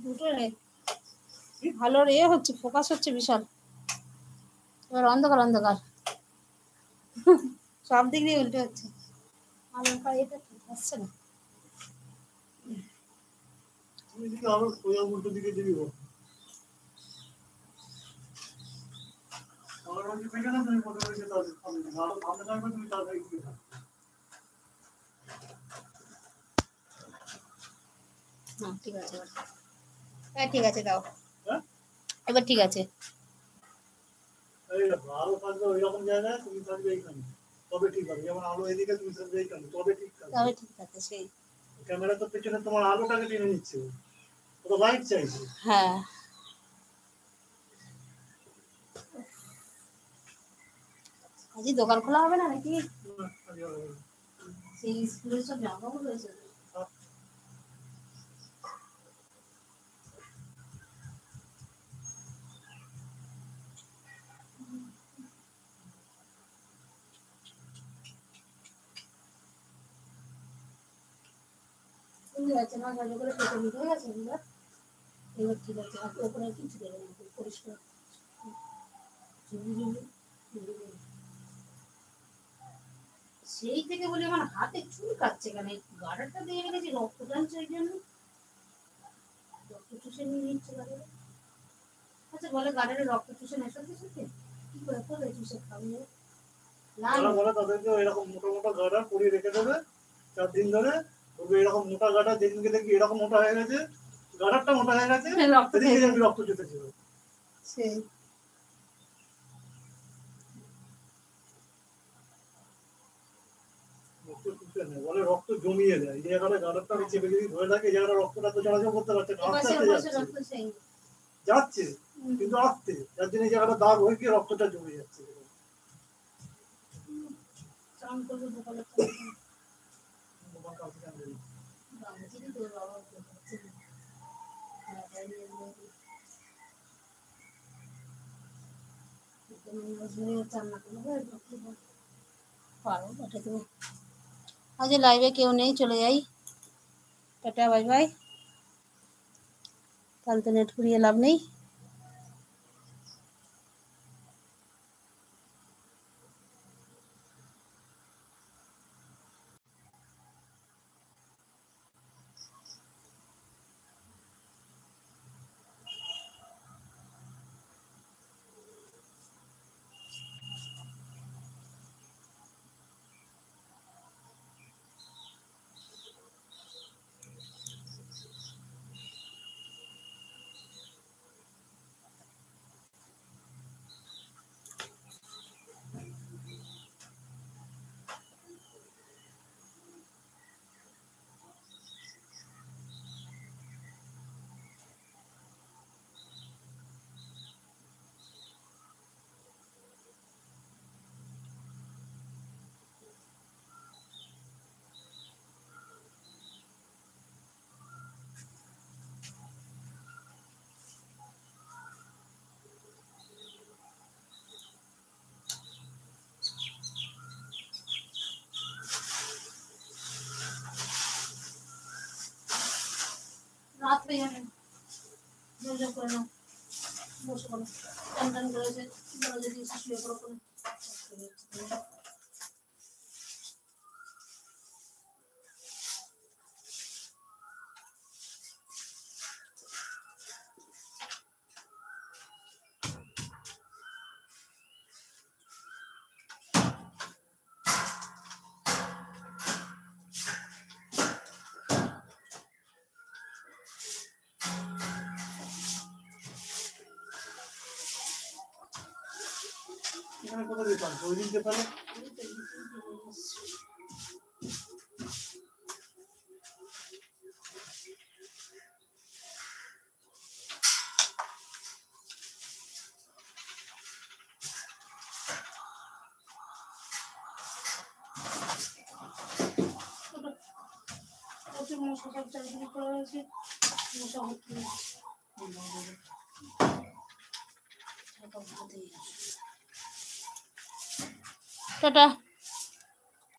দুটো রে ভালো রে হচ্ছে, ফোকাস হচ্ছে বিশাল। এবার অন্ধকার অন্ধকার সব দিক দিয়ে উল্টে হচ্ছে। আলোর পায়ে এটা ঠিক আসছে না। উল্টো দিকে দিবি ঠিক আছে, হ্যাঁ ঠিক আছে, দাও এবার ঠিক আছে। আলো থাকবে ওইরকম জায়গায়, তুমি থাকবে এইখানে, তবে ঠিক হবে। যেমন আলো এদিকে, তুমি থাকবে এইখানে, তবে ঠিক আছে। সেই ক্যামেরা তো পেছনে তোমার আলোটাকে টেনে নিচ্ছে, ওটা লাইট চাইছে। হ্যাঁ আজ দোকান খোলা হবে না নাকি? সেই স্কুলের সব জামাকাপড় রয়েছে। আছে না, ভালো করে কেটে নিতে গেছে এবার ঠিক আছে। আর ওপরে কিছু দেবে না, পরিষ্কার সেই থেকে বলি আমার হাতে চুল কাটছে কেন, গার্ডারটা দিয়ে রেখেছি, রক্ত টানছে ওই জন্য রক্ত চুষে নিয়ে নিচ্ছে গার্ডারে। আচ্ছা বলে গার্ডারে রক্ত চুষে নেশাতে সাথে কি করে করে চুষে খাবে না? বলে তাদেরকে এরকম মোটা মোটা গার্ডার পরিয়ে রেখে দেবে 4 দিন ধরে। তবে এরকম মোটা গার্ডার যেদিনকে দেখবি এরকম মোটা হয়ে গেছে, গার্ডারটা মোটা হয়ে গেছে, রক্ত চুষেছিল। সেই বলে রক্ত জমিয়ে দেয়। এই জায়গাটা গার্ডারটা চেপে যদি ধরে থাকে, এই জায়গাটা রক্তটা তো চলাচল করতে পারছে না, আস্তে আস্তে যাচ্ছে কিন্তু আস্তে, যার জন্য এই জায়গাটা দাগ হয়ে গিয়ে রক্তটা জমে যাচ্ছে। আজ লাইভে কেউ নেই, চলে যাই, টাটা বাই বাই। তাহলে তো নেট ঘুরিয়ে লাভ নেই। রাত হয়ে যাবে, যোগাযোগ করে নাও, বসে পড়ো, টান টান করেছে দরজা দিয়ে শুয়ে পড়ো করে। এখানে কোথায় দিতাম ওই দিনকে তাহলে সকাল চাকরি করা হয়েছে, টাটা।